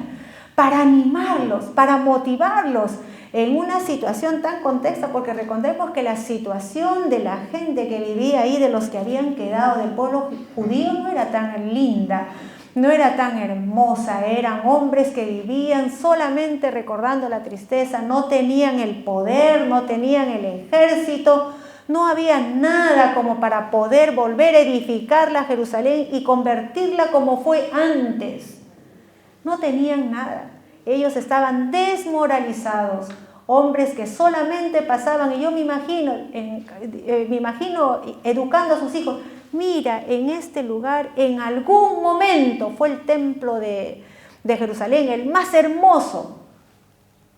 para animarlos, para motivarlos en una situación tan compleja? Porque recordemos que la situación de la gente que vivía ahí, de los que habían quedado del pueblo judío, no era tan linda, no era tan hermosa. Eran hombres que vivían solamente recordando la tristeza, no tenían el poder, no tenían el ejército. No había nada como para poder volver a edificar la Jerusalén y convertirla como fue antes. No tenían nada. Ellos estaban desmoralizados. Hombres que solamente pasaban, y yo me imagino educando a sus hijos. Mira, en este lugar, en algún momento fue el templo de Jerusalén, el más hermoso.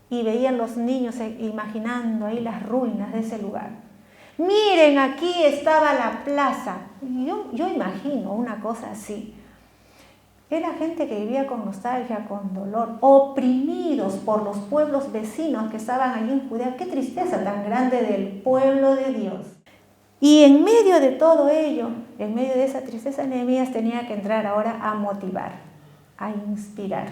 Y veían los niños imaginando ahí las ruinas de ese lugar. Miren, aquí estaba la plaza. Yo imagino una cosa así. Era gente que vivía con nostalgia, con dolor, oprimidos por los pueblos vecinos que estaban allí en Judea. Qué tristeza tan grande del pueblo de Dios. Y en medio de todo ello, en medio de esa tristeza, Nehemías tenía que entrar ahora a motivar. a inspirar,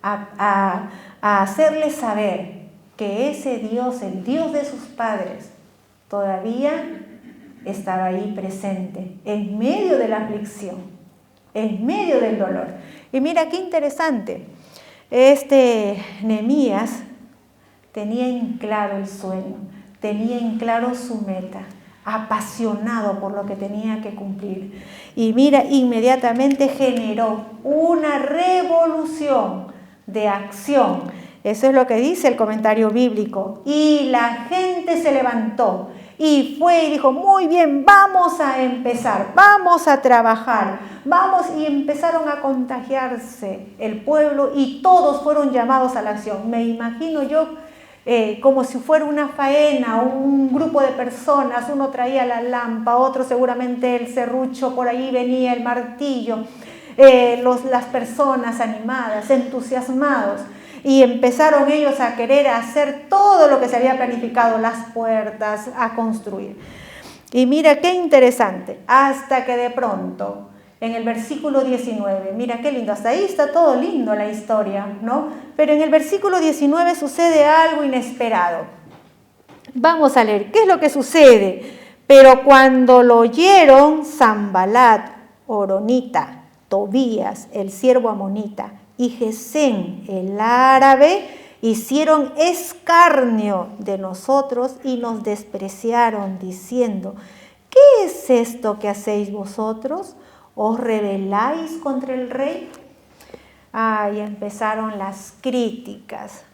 a hacerles saber que ese Dios, el Dios de sus padres, todavía estaba ahí presente, en medio de la aflicción, en medio del dolor. Y mira qué interesante, Nehemías tenía en claro el sueño, tenía en claro su meta, apasionado por lo que tenía que cumplir. Y mira, inmediatamente generó una revolución de acción. Eso es lo que dice el comentario bíblico. Y la gente se levantó y fue y dijo, muy bien, vamos a empezar, vamos a trabajar, vamos, y empezaron a contagiarse el pueblo y todos fueron llamados a la acción. Me imagino yo como si fuera una faena, un grupo de personas, uno traía la lámpara, otro seguramente el serrucho, por ahí venía el martillo, las personas animadas, entusiasmados, y empezaron ellos a querer hacer todo lo que se había planificado, las puertas, a construir. Y mira qué interesante, hasta que de pronto, en el versículo 19, mira qué lindo, hasta ahí está todo lindo la historia, ¿no? Pero en el versículo 19 sucede algo inesperado. Vamos a leer, ¿qué es lo que sucede? Pero cuando lo oyeron Sanbalat, Horonita, Tobías, el siervo amonita, y Gesem, el árabe, hicieron escarnio de nosotros y nos despreciaron, diciendo, ¿qué es esto que hacéis vosotros? ¿Os rebeláis contra el rey? Y empezaron las críticas.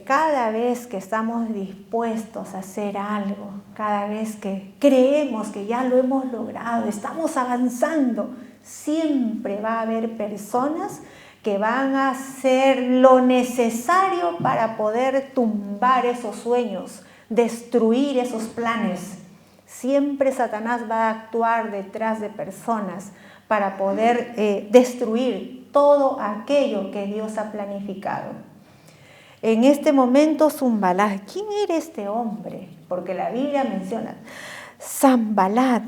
Cada vez que estamos dispuestos a hacer algo, cada vez que creemos que ya lo hemos logrado, estamos avanzando, siempre va a haber personas que van a hacer lo necesario para poder tumbar esos sueños, destruir esos planes. Siempre Satanás va a actuar detrás de personas para poder destruir todo aquello que Dios ha planificado. En este momento Sanbalat, ¿quién era este hombre? Porque la Biblia menciona, Sanbalat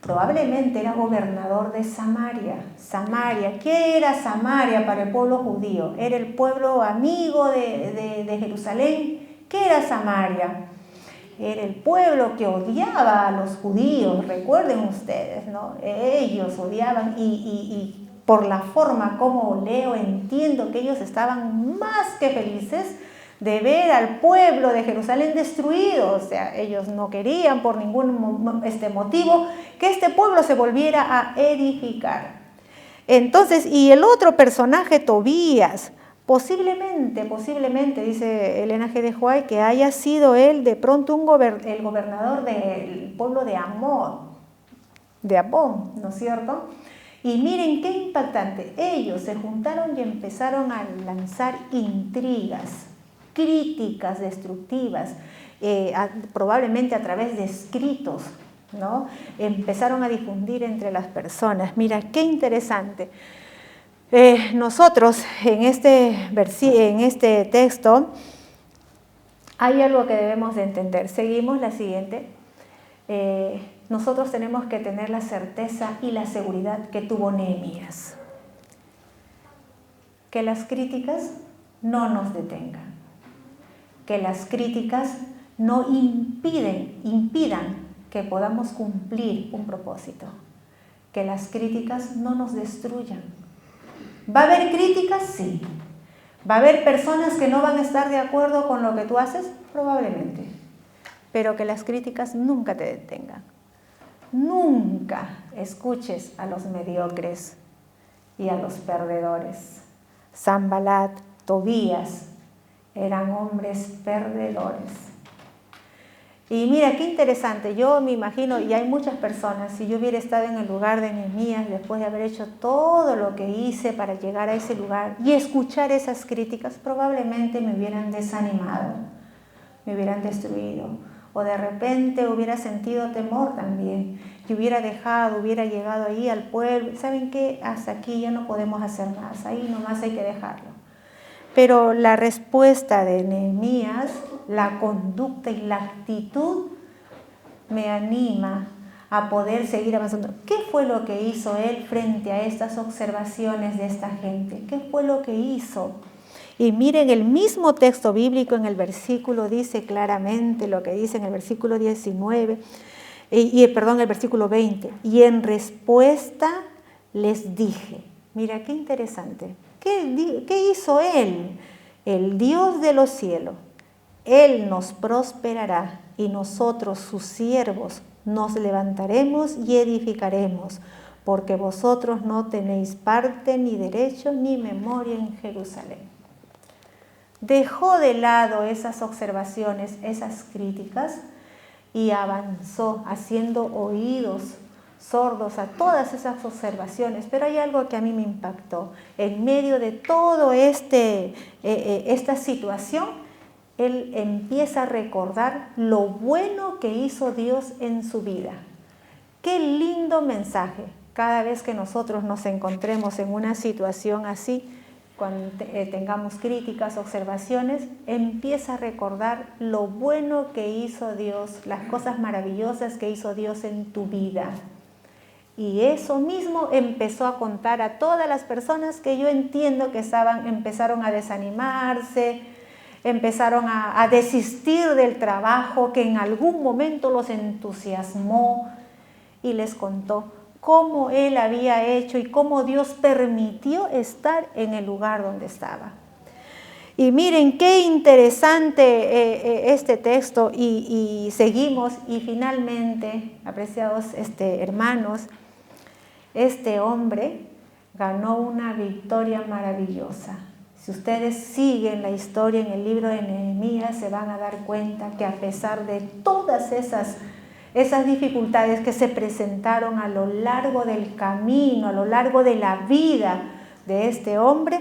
probablemente era gobernador de Samaria. Samaria, ¿qué era Samaria para el pueblo judío? Era el pueblo amigo de Jerusalén. ¿Qué era Samaria? Era el pueblo que odiaba a los judíos, recuerden ustedes, ¿no? Ellos odiaban y por la forma como leo, entiendo que ellos estaban más que felices de ver al pueblo de Jerusalén destruido. O sea, ellos no querían por ningún motivo que este pueblo se volviera a edificar. Entonces, y el otro personaje, Tobías, posiblemente, dice Elena G. de Huay, que haya sido él de pronto el gobernador del pueblo de Amón, ¿no es cierto? Y miren qué impactante, ellos se juntaron y empezaron a lanzar intrigas, críticas destructivas, probablemente a través de escritos, ¿no? Empezaron a difundir entre las personas. Mira, qué interesante. Nosotros en este texto hay algo que debemos de entender. Seguimos la siguiente. Nosotros tenemos que tener la certeza y la seguridad que tuvo Nehemías. Que las críticas no nos detengan. Que las críticas no impidan que podamos cumplir un propósito. Que las críticas no nos destruyan. ¿Va a haber críticas? Sí. ¿Va a haber personas que no van a estar de acuerdo con lo que tú haces? Probablemente. Pero que las críticas nunca te detengan. Nunca escuches a los mediocres y a los perdedores. Sanbalat, Tobías eran hombres perdedores. Y mira, qué interesante, yo me imagino, y hay muchas personas, si yo hubiera estado en el lugar de Nehemías, después de haber hecho todo lo que hice para llegar a ese lugar y escuchar esas críticas, probablemente me hubieran desanimado, me hubieran destruido, o de repente hubiera sentido temor también, y hubiera llegado ahí al pueblo, ¿saben qué? Hasta aquí ya no podemos hacer más, ahí nomás hay que dejarlo. Pero la respuesta de Nehemías, la conducta y la actitud me anima a poder seguir avanzando. ¿Qué fue lo que hizo él frente a estas observaciones de esta gente? ¿Qué fue lo que hizo? Y miren, el mismo texto bíblico en el versículo dice claramente lo que dice en el versículo 19, el versículo 20. Y en respuesta les dije, mira qué interesante, ¿qué hizo él? El Dios de los cielos, Él nos prosperará y nosotros, sus siervos, nos levantaremos y edificaremos, porque vosotros no tenéis parte ni derecho ni memoria en Jerusalén. Dejó de lado esas observaciones, esas críticas, y avanzó haciendo oídos sordos a todas esas observaciones. Pero hay algo que a mí me impactó. En medio de todo esta situación, él empieza a recordar lo bueno que hizo Dios en su vida. Qué lindo mensaje. Cada vez que nosotros nos encontremos en una situación así, cuando tengamos críticas, observaciones, empieza a recordar lo bueno que hizo Dios, las cosas maravillosas que hizo Dios en tu vida. Y eso mismo empezó a contar a todas las personas que yo entiendo que empezaron a desanimarse, empezaron a desistir del trabajo que en algún momento los entusiasmó, y les contó cómo él había hecho y cómo Dios permitió estar en el lugar donde estaba. Y miren qué interesante este texto, y seguimos, y finalmente, apreciados hermanos, este hombre ganó una victoria maravillosa. Si ustedes siguen la historia en el libro de Nehemías, se van a dar cuenta que a pesar de todas esas dificultades que se presentaron a lo largo del camino, a lo largo de la vida de este hombre,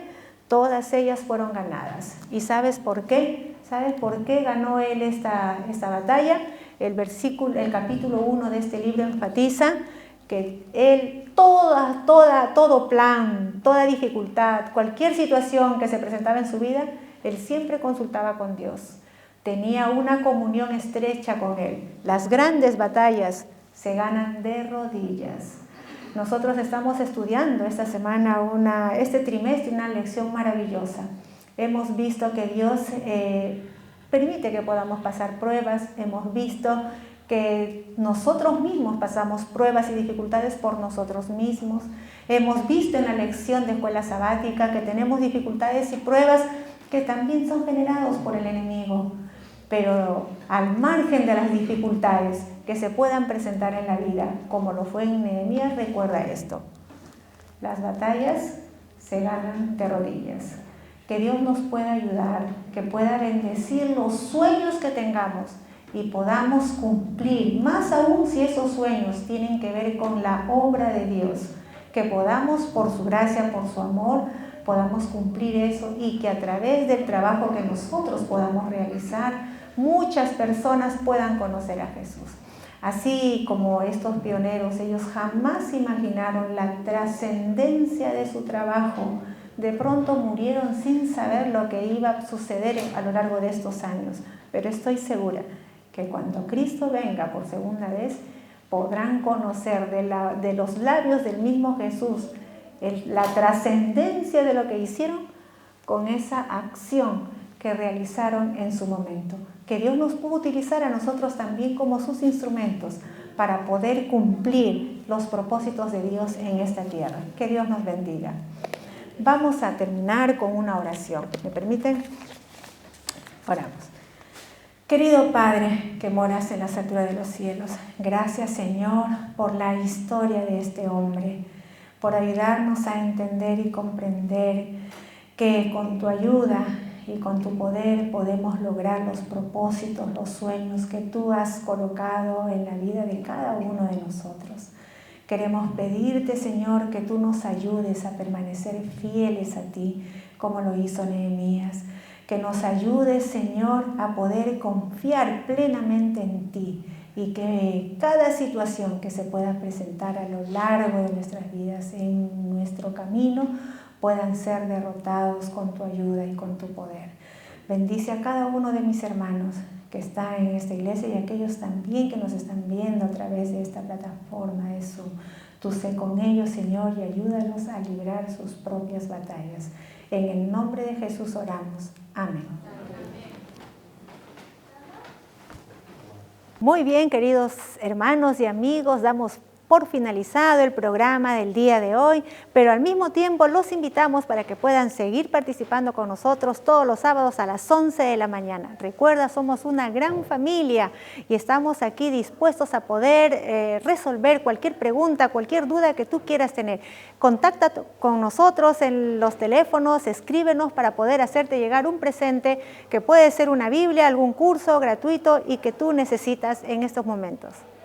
todas ellas fueron ganadas. ¿Y sabes por qué? ¿Sabes por qué ganó él esta batalla? El capítulo 1 de este libro enfatiza que él, todo plan, toda dificultad, cualquier situación que se presentaba en su vida, él siempre consultaba con Dios. Tenía una comunión estrecha con Él. Las grandes batallas se ganan de rodillas. Nosotros estamos estudiando esta semana, este trimestre, una lección maravillosa. Hemos visto que Dios permite que podamos pasar pruebas. Hemos visto que nosotros mismos pasamos pruebas y dificultades por nosotros mismos. Hemos visto en la lección de escuela sabática que tenemos dificultades y pruebas que también son generados por el enemigo. Pero al margen de las dificultades que se puedan presentar en la vida, como lo fue en Nehemías, recuerda esto: las batallas se ganan de rodillas. Que Dios nos pueda ayudar, que pueda bendecir los sueños que tengamos y podamos cumplir, más aún si esos sueños tienen que ver con la obra de Dios, que podamos, por su gracia, por su amor, podamos cumplir eso, y que a través del trabajo que nosotros podamos realizar, muchas personas puedan conocer a Jesús. Así como estos pioneros, ellos jamás imaginaron la trascendencia de su trabajo. De pronto murieron sin saber lo que iba a suceder a lo largo de estos años. Pero estoy segura que cuando Cristo venga por segunda vez, podrán conocer de los labios del mismo Jesús la trascendencia de lo que hicieron con esa acción que realizaron en su momento. Que Dios nos pueda utilizar a nosotros también como sus instrumentos para poder cumplir los propósitos de Dios en esta tierra. Que Dios nos bendiga. Vamos a terminar con una oración. ¿Me permiten? Oramos. Querido Padre, que moras en las alturas de los cielos, gracias, Señor, por la historia de este hombre, por ayudarnos a entender y comprender que con tu ayuda y con tu poder podemos lograr los propósitos, los sueños que tú has colocado en la vida de cada uno de nosotros. Queremos pedirte, Señor, que tú nos ayudes a permanecer fieles a ti, como lo hizo Nehemías. Que nos ayudes, Señor, a poder confiar plenamente en ti, y que cada situación que se pueda presentar a lo largo de nuestras vidas, en nuestro camino, puedan ser derrotados con tu ayuda y con tu poder. Bendice a cada uno de mis hermanos que está en esta iglesia y aquellos también que nos están viendo a través de esta plataforma, Jesús. Tú sé con ellos, Señor, y ayúdalos a librar sus propias batallas. En el nombre de Jesús oramos. Amén. Muy bien, queridos hermanos y amigos, damos por finalizado el programa del día de hoy, pero al mismo tiempo los invitamos para que puedan seguir participando con nosotros todos los sábados a las 11 de la mañana. Recuerda, somos una gran familia y estamos aquí dispuestos a poder resolver cualquier pregunta, cualquier duda que tú quieras tener. Contacta con nosotros en los teléfonos, escríbenos para poder hacerte llegar un presente que puede ser una Biblia, algún curso gratuito y que tú necesitas en estos momentos.